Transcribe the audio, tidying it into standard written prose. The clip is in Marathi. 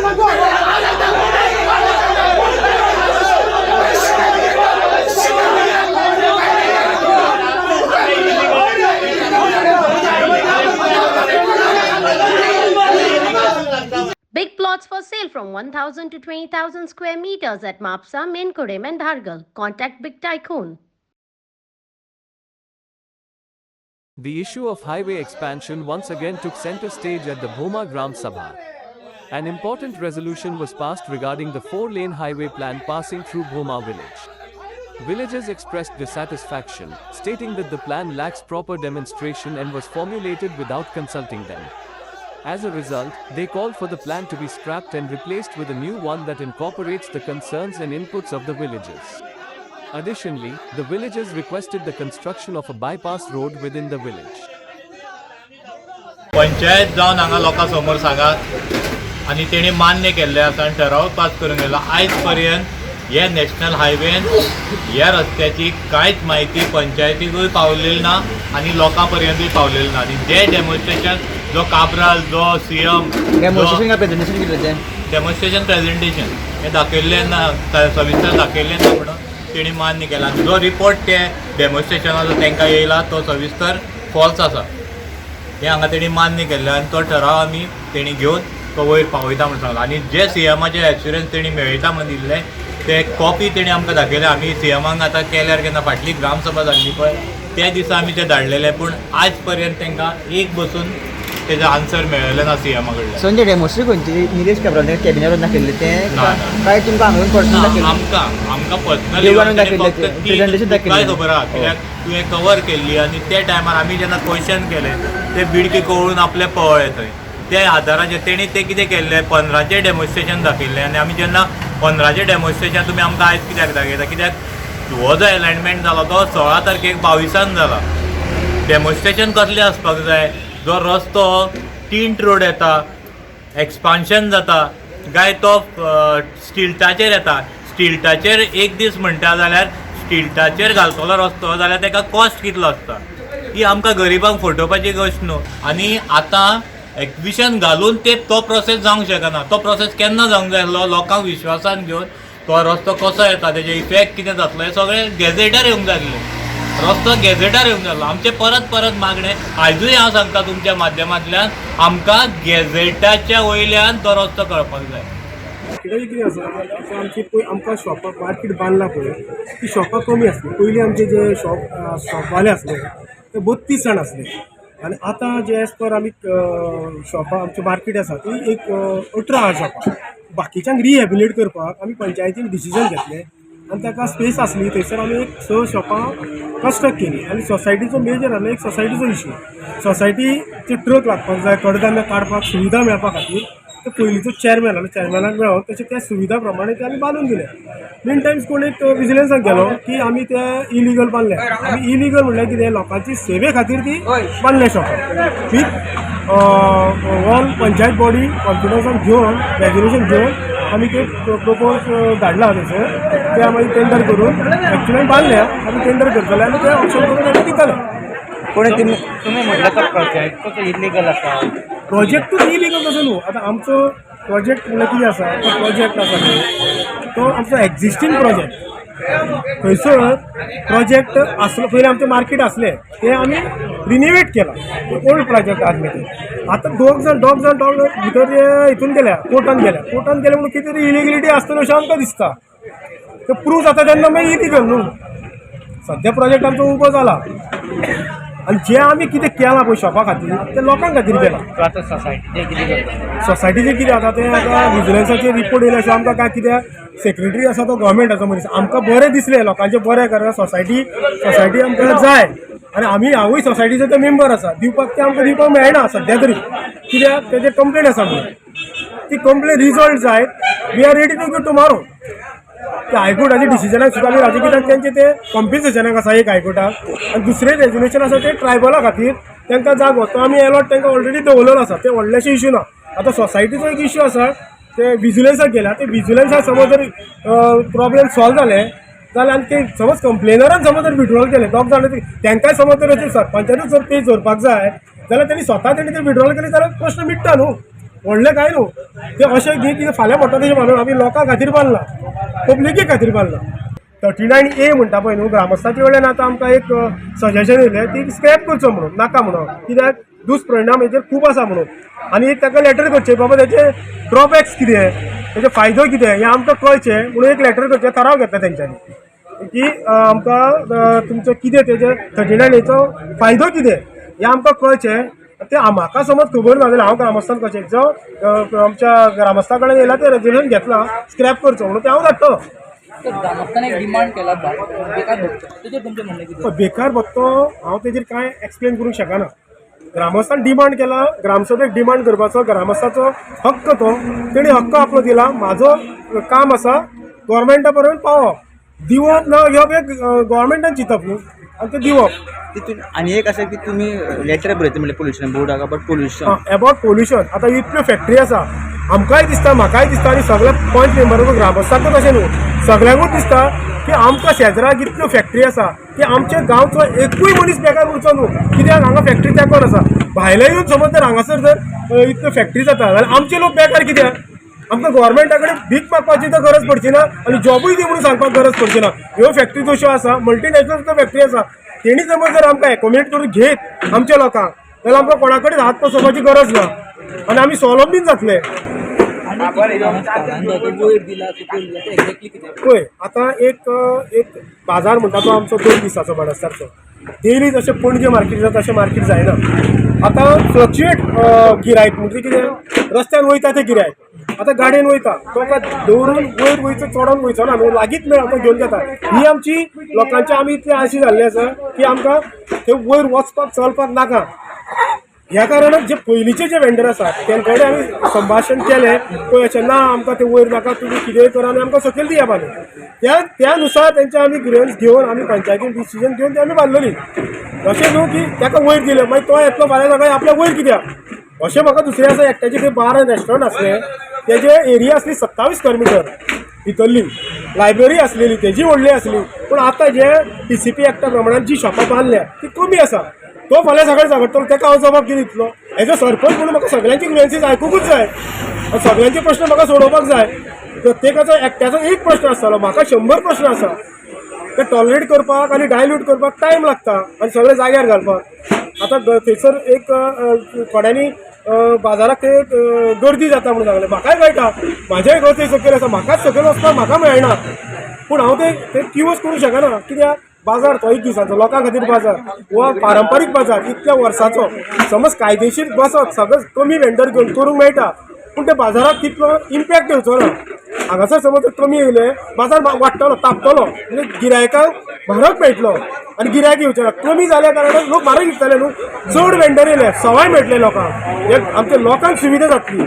Big plots for sale from 1,000 to 20,000 square meters at Mapsa, Menkodem and Dhargal. Contact Big Tycoon. The issue of highway expansion once again took center stage at the Bhoma Gram Sabha. An important resolution was passed regarding the 4-lane highway plan passing through Bhoma village. Villagers expressed dissatisfaction, stating that the plan lacks proper demonstration and was formulated without consulting them. As a result, they called for the plan to be scrapped and replaced with a new one that incorporates the concerns and inputs of the villagers. Additionally, the villagers requested the construction of a bypass road within the village. Panchayat जावन हांगा लोकां समोर सांगात आनी तेणी मान्य केल्लें आसा आनी ठराव पास करून गेला. आयज पर्यंत हे नॅशनल हायवेन ह्या रस्त्याची कांयच म्हायती पंचायतीकूय पावलेली ना आनी लोकां पर्यंतूय पावलेली ना. आनी जे डेमॉन्स्ट्रेशन जो काब्राल जो सीएम डेमॉन्स्ट्रेशन प्रेजेंटेशन हे दाखयल्लें ना, सविस्तर दाखयल्लें ना म्हणून तेणी मान्य केला. जो रिपोर्ट ते डेमॉन्स्ट्रेशनाचो तांकां येयला तो सविस्तर फॉल्स आसा हे हांगा तेणी मान्य केल्लें आनी तो ठराव आमी तेणी घेवन तो वयर पावयता म्हणून सांगला. आनी जे सीएमाचे एश्युरन्स तेणी मेळयता म्हणून दिल्ले ते कॉपी तेणी आमकां दाखयले. आमी सीएमाक आतां केल्यार केन्ना फाटली ग्रामसभा जाल्ली पळय त्या दिसा आमी ते धाडलेले, पूण आयज पर्यंत तांकां एक बसून तेजो आन्सर मेळ्ळें ना सीएमा कडल्यान. सो म्हणजे डेमॉन्स्ट्रेट खंयची निलेश काब्राल कॅबिनेटान दाखयल्ले ते काय तुमकां हांगा पर्सनल दाखयल्ले? आमकां पर्सनली काय खबर आहा कित्याक तुवें कवर केल्ली आनी त्या टायमार आमी जेन्ना क्वेश्चन केले ते बिडकी कळून आपले पळय थंय त्या आदाराचेर तेणी ते कितें केल्लें 15चें डेमॉन्स्ट्रेशन दाखयल्लें आनी आमी जेन्ना 15चें डेमॉन्स्ट्रेशन तुमी आमकां आयज कित्याक दाखयता कित्याक हो जो अलायनमेंट जालो तो 16 तारखेक 22 जाला. डेमॉन्स्ट्रेशन कसलें आसपाक जाय? जो रस्तो टिंट रोड येता एक्सपान्शन जाता काय तो स्टिल्टाचेर येता. स्टिल्टाचेर एक दीस म्हणटा जाल्यार स्टिल्टाचेर घालतलो रस्तो जाल्यार ताका कॉस्ट कितलो आसता ही आमकां गरिबांक फटोवपाची गोश्ट न्हू. आनी आतां एक्विशन घालून तो प्रोसेस जावंक शकना. तो प्रोसेस केन्ना जावंक जाय आसलो? लोकांक विश्वासान घेवन तो रस्तो कसो येता तेजे इफेक्ट कितें जातलो हे सगळें गॅझेटार येवंक जाय आसलें. रस्तो गॅझेटार येवंक जालो. आमचे परत परत मागणे आयजूय हांव सांगता तुमच्या माध्यमांतल्यान आमकां गॅझेटाच्या वयल्यान तो रस्तो कळपाक जाय. कितें आसा आमची आमकां शॉपां मार्केट बांदला पळय ती शॉपां कमी आसली. पयलीं आमचे जे शॉपवाले आसले ते 32 जाण आसले आनी आतां जे एज पर आमी शॉपां आमची मार्केट आसा ती एक 18 शॉपां. बाकीच्यांक रिहॅबिलिट करपाक आमी पंचायतीन डिसिजन घेतलें आनी ताका स्पेस आसली थंयसर आमी एक 6 शॉपां कन्स्ट्रक्ट केली. आनी सोसायटीचो मेजर आसलो एक सोसायटीचो इशू. सोसायटीचे ट्रक लागपाक जाय कडधान्य काडपाक सुविधा मेळपा खातीर तो पयलींचो चॅरमॅन आनी चॅरमॅनाक मेळोन तशें त्या सुविधा प्रमाणे ते आमी बांदून दिले. मेन टायम्स कोण एक विजिलन्साक गेलो की आमी ते इलिगल बांदले. आमी इलिगल म्हणल्यार कितें लोकांची सेवे खातीर ती बांदले शॉपां. विथ ऑल पंचायत बॉडी कॉन्फिडन्सान घेवन रेजोल्युशन घेवन आमी ते प्रपोज धाडला थंयसर ते आमी टेंडर करून एक्चुअली बांदल्या. आमी टेंडर करतले आनी ते ऑप्शन करून आमी दितले. कोणी तुमी म्हटलं तो प्रोजेक्ट तो इलिगल आसा? प्रोजेक्टूच इलिगल कसो न्हू. आतां आमचो प्रोजेक्ट म्हणल्यार कितें आसा तो प्रोजेक्ट आसा न्हू तो आमचो एक्झिस्टींग प्रोजेक्ट. थंयसर प्रोजेक्ट आसलो पयलीं आमचें मार्केट आसलें तें आमी रिनिवेट केलां. ओल्ड प्रोजेक्ट आसलें तें आतां दोग जाण भितर हितून गेल्या कोर्टान गेले म्हणून कितें तरी इलिगलिटी आसतली अशें आमकां दिसता. ते प्रूव जाता तेन्ना मागीर इलिगल न्हू. सद्या प्रोजेक्ट आमचो उबो जाला आनी जे आमी कितें केलां पळय शॉपा खातीर तें लोकां खातीर केलां. आतां सोसायटीचें कितें आतां तें आतां विजिलन्साचे रिपोर्ट येयले अशें आमकां काय कित्याक सेक्रेटरी आसा तो गव्हर्मेंटाचो मनीस. आमकां बरें दिसलें लोकांचें बरें करा सोसायटी आमकां जाय आनी हांवूय सोसायटीचो तो मेंबर आसा. दिवपाक तें आमकां दिवपाक मेळना सद्या तरी कित्याक तेजें कंप्लेन आसा म्हणून. ती कंप्लेन रिजॉल्व जायत we are ready to go tomorrow. ते हायकोर्टाच्या डिसिजनाक सुद्दां आमी राजी कित्याक तेंचे ते कॉम्पेन्सेशनाक आसा एक हायकोर्टाक आनी दुसरें रेजोल्युशन आसा ते ट्रायबला खातीर तांकां जागो तो आमी अलॉट तांकां ऑलरेडी दवरलेलो आसा. ते व्हडलेशें इशू ना. आतां सोसायटीचो एक इशू आसा ते विजिलन्साक गेल्या ते विजिलन्साक समज जर प्रॉब्लेम सॉल्व जाले जाल्यार आनी ते समज कंप्लेनरान समज जर विड्रॉल केले दोग जाण तांकांय समज जर सरपंचानूच जर पे जोडपाक जाय जाल्यार तेणी स्वता ते विड्रॉल केले जाल्यार प्रश्न मिटता न्हू. व्हडलें काय न्हू ते अशें न्ही कितें फाल्यां पडटा तशें मानून आमी लोकां खातीर बांदला पब्लिके खातीर बांदला 39A म्हणटा पळय न्हू ग्रामस्थाचे कडल्यान आतां आमकां एक सजेशन येयलें ती स्क्रॅप करचो म्हणून नाका म्हणून कित्याक दुश्परिणाम हेचेर खूब आसा म्हणून आनी एक ताका लेटर करचें बाबा तेचे ड्रॉबॅक्स कितें तेजे फायदो कितें हें आमकां कळचें म्हणून एक लेटर करचें थाराव घेतला तेंच्यांनी की आमकां तुमचो कितें तेजे 39Aचो फायदो कितें हें आमकां कळचें ते म्हाका समज खबर ना जाल्यार हांव ग्रामस्थान कशें जो आमच्या ग्रामस्था कडेन येयला ते रेजोल्यूशन घेतला स्क्रॅप करचो म्हणून ते हांव धाडटलो ग्रामस्थान एक डिमांड केला बेकार भत्तो तेजेर तुमचें म्हणणें कितें बेकार भत्तो हांव तेजेर कांय एक्सप्लेन करूंक शकना ग्रामस्थान डिमांड केला ग्रामसभेक डिमांड करपाचो ग्रामस्थाचो हक्क तो तेणी हक्क आपलो दिला म्हाजो काम आसा गोवोरमेंटा पर्यंत पावप दिवप ना घेवप हे गोवोरमेंटान चिंतप न्हू आनी तें दिवप तितून आनी एक आसा की तुमी लेटर बरयता म्हणजे पोल्युशन बोर्डाक अबाउट पोल्युशन एबाउट पोल्युशन आतां इतल्यो फॅक्टरी आसा आमकांय दिसता म्हाकाय दिसता आनी सगळ्या पॉयंट मेंबरांक ग्रामस्थांक तशें न्हू सगळ्यांकूच दिसता की आमकां शेजराक इतल्यो फॅक्टरी आसा की आमच्या गांवचो एकूय मनीस बेकार उरचो न्हू कित्याक हांगा फॅक्टरी तेंकोन आसा भायले येवन समज जर हांगासर जर इतल्यो फॅक्टरी जाता जाल्यार आमचे लोक बेकार कित्याक आमकां गोवोरमेंटा कडेन भीक मागपाची तर गरज पडची ना आनी जॉबूय दी म्हणून सांगपाक गरज पडची ना ह्यो फॅक्टरी तश्यो आसा मल्टीनॅशनल सुद्दां फॅक्टरी आसा तेणी समज जर आमकां एकोमोडेट करून घेत आमच्या लोकांक जाल्यार आमकां कोणा कडेन हात पसोवपाची गरज ना आनी आमी स्वावलंबीन जातले पळय आतां एक बाजार म्हणटा तो आमचो 2 दिसाचो बाणस्तारचो डेली जशें पणजे मार्केट जाता तशें मार्केट जायना आतां फ्लक्च्युएट गिरायक म्हणजे कितें रस्त्यान वयता तें गिरायक आतां गाडयेन वयता तो दवरून वयर वयचो चडोन वयचो ना न्हू लागींच मेळ तो घेवन घेता ही आमची लोकांची आमी इतली आशी जाल्ली आसा की आमकां थंय वयर वचपाक चलपाक नाका ह्या कारणान जे पयलींचे जे वेंडर आसात तेंचे कडेन आमी संभाशण केलें पळय अशें ना आमकां ते वयर नाका तुमी कितेंय करा आनी आमकां सकयल दिया बांदून त्या नुसार तेंचे आमी ग्रिवन्स घेवन आमी पंचायतीन डिसिजन घेवन ती आमी बांदलेली अशें न्हू की ताका वयर दिलें मागीर तो येतलो फाल्यां सकाळीं आपल्या वयर कित्याक अशें म्हाका दुसरें आसा एकट्याचे थंय बार आनी रेस्टॉरंट आसलें तेजे एरिया आसली 27 स्क्वेअर मिटर भितरली लायब्ररी आसलेली तेजी व्हडली आसली पूण आतां जे TCP एक्टा प्रमाणान जी शॉपां बांदल्या ती कमी आसा तो फाल्यां सकाळीं झगडटलो ताका हांव जबाब कितें दितलो एज अ सरपंच म्हणून म्हाका सगळ्यांची ग्रिवन्सीस आयकूंकूच जाय सगळ्यांचे प्रश्न म्हाका सोडोवपाक जाय प्रत्येकाचो एकट्याचो एक प्रश्न आसतलो म्हाका 100 प्रश्न आसा ते टॉलरेट करपाक आनी डायल्यूट करपाक टायम लागता आनी सगळे जाग्यार घालपाक आतां थंयसर एक थोड्यांनी बाजाराक ते गर्दी जाता म्हणून सांगलें म्हाकाय कळटा म्हाजेय घर थंय सकयल आसा म्हाकाच सकयल वचपाक म्हाका मेळना पूण हांव ते क्यूज करूंक शकना कित्याक बाजार तो 1 दिसाचो लोकां खातीर बाजार हो पारंपारीक बाजार इतल्या वर्साचो समज कायदेशीर बसत सगळें कमी वेंडर घेवन करूंक मेळटा पूण त्या बाजाराक तितलो इम्पॅक्ट येवचो ना हांगासर समज कमी येयले बाजार वाडटलो तापतलो म्हणजे गिरायकांक म्हारग मेळटलो आनी गिरायक येवचें ना कमी जाल्या कारणान लोक म्हारग विकतले न्हू चड वेंडर येयले सवाय मेळटले लोकांक आमच्या लोकांक सुविधा जातली